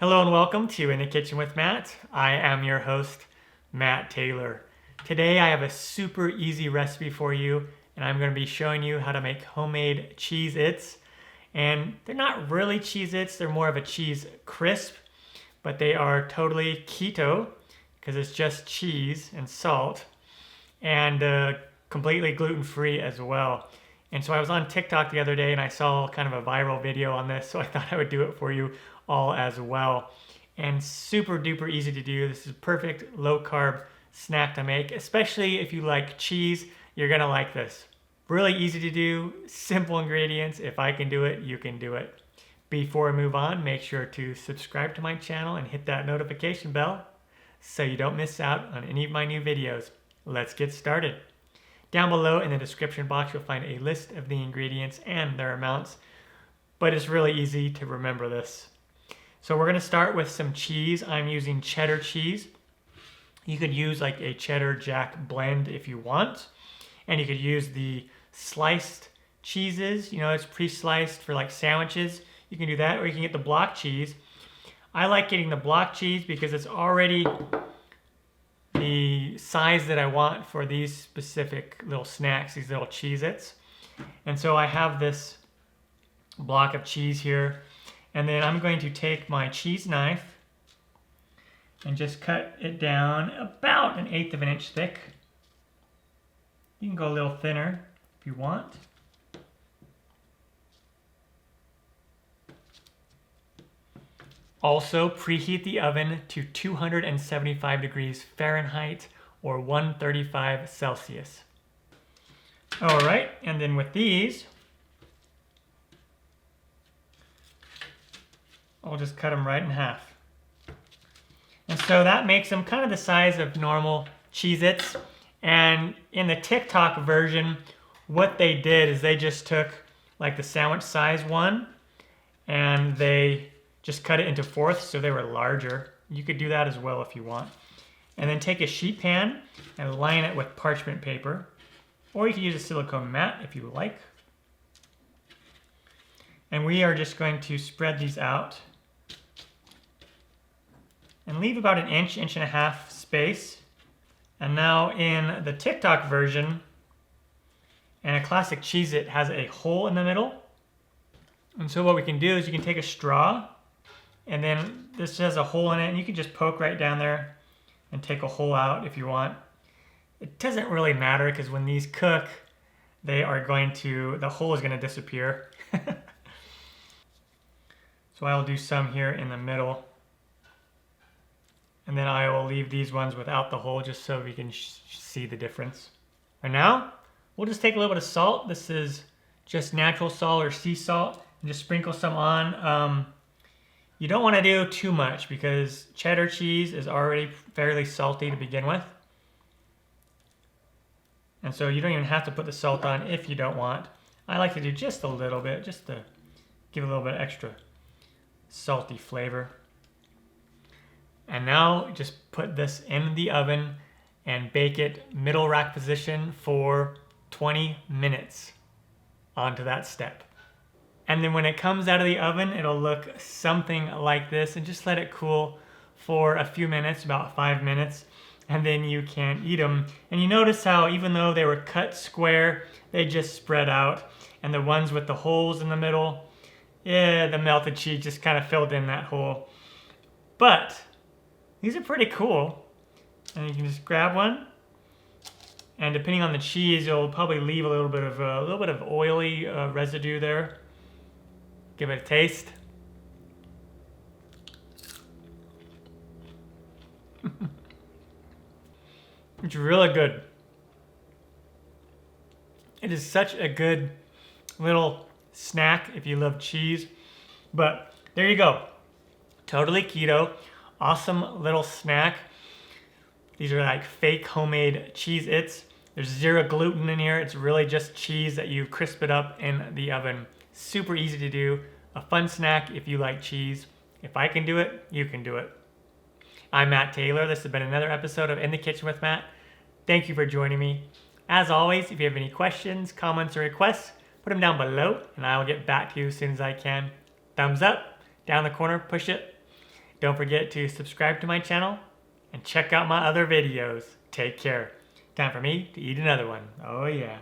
Hello and welcome to In the Kitchen with Matt. I am your host, Matt Taylor. Today I have a super easy recipe for you, and I'm going to be showing you how to make homemade Cheez-Its. And they're not really Cheez-Its, they're more of a cheese crisp, but they are totally keto because it's just cheese and salt, and completely gluten-free as well. And so I was on TikTok the other day and I saw kind of a viral video on this, so I thought I would do it for you all as well. And super duper easy to do. This is a perfect low carb snack to make, especially if you like cheese. You're gonna like this. Really easy to do, simple ingredients. If I can do it, you can do it. Before I move on, make sure to subscribe to my channel and hit that notification bell so you don't miss out on any of my new videos. Let's get started. Down below in the description box, you'll find a list of the ingredients and their amounts, but it's really easy to remember this. So we're gonna start with some cheese. I'm using cheddar cheese. You could use like a cheddar jack blend if you want, and you could use the sliced cheeses. You know, it's pre-sliced for like sandwiches. You can do that, or you can get the block cheese. I like getting the block cheese because it's already the size that I want for these specific little snacks, these little Cheez-Its. And so I have this block of cheese here, and then I'm going to take my cheese knife and just cut it down about 1/8 of an inch thick. You can go a little thinner if you want. Also, preheat the oven to 275 degrees Fahrenheit or 135 Celsius. All right, and then with these, I'll just cut them right in half. And so that makes them kind of the size of normal Cheez-Its. And in the TikTok version, what they did is they just took like the sandwich size one and they just cut it into fourths so they were larger. You could do that as well if you want. And then take a sheet pan and line it with parchment paper, or you can use a silicone mat if you like. And we are just going to spread these out and leave about 1 inch, 1.5 inch space. And now in the TikTok version, and a classic Cheez-It has a hole in the middle. And so what we can do is you can take a straw, and then this has a hole in it, and you can just poke right down there and take a hole out if you want. It doesn't really matter because when these cook, the hole is going to disappear. So I'll do some here in the middle. And then I will leave these ones without the hole just so we can see the difference. And now, we'll just take a little bit of salt. This is just natural salt or sea salt, and just sprinkle some on. You don't want to do too much because cheddar cheese is already fairly salty to begin with. And so you don't even have to put the salt on if you don't want. I like to do just a little bit, just to give a little bit extra salty flavor. And now just put this in the oven and bake it middle rack position for 20 minutes onto that step. And then when it comes out of the oven, it'll look something like this, and just let it cool for a few minutes, about 5 minutes, and then you can eat them. And you notice how even though they were cut square, they just spread out. And the ones with the holes in the middle, yeah, the melted cheese just kind of filled in that hole. But these are pretty cool. And you can just grab one, and depending on the cheese, you'll probably leave a little bit of oily residue there. Give it a taste. It's really good. It is such a good little snack if you love cheese. But there you go. Totally keto. Awesome little snack. These are like fake homemade Cheez-Its. There's 0 gluten in here. It's really just cheese that you crisp it up in the oven. Super easy to do. A fun snack if you like cheese. If I can do it, you can do it. I'm Matt Taylor. This has been another episode of In the Kitchen with Matt. Thank you for joining me. As always, if you have any questions, comments, or requests, put them down below and I will get back to you as soon as I can. Thumbs up, down the corner, push it. Don't forget to subscribe to my channel and check out my other videos. Take care. Time for me to eat another one. Oh yeah.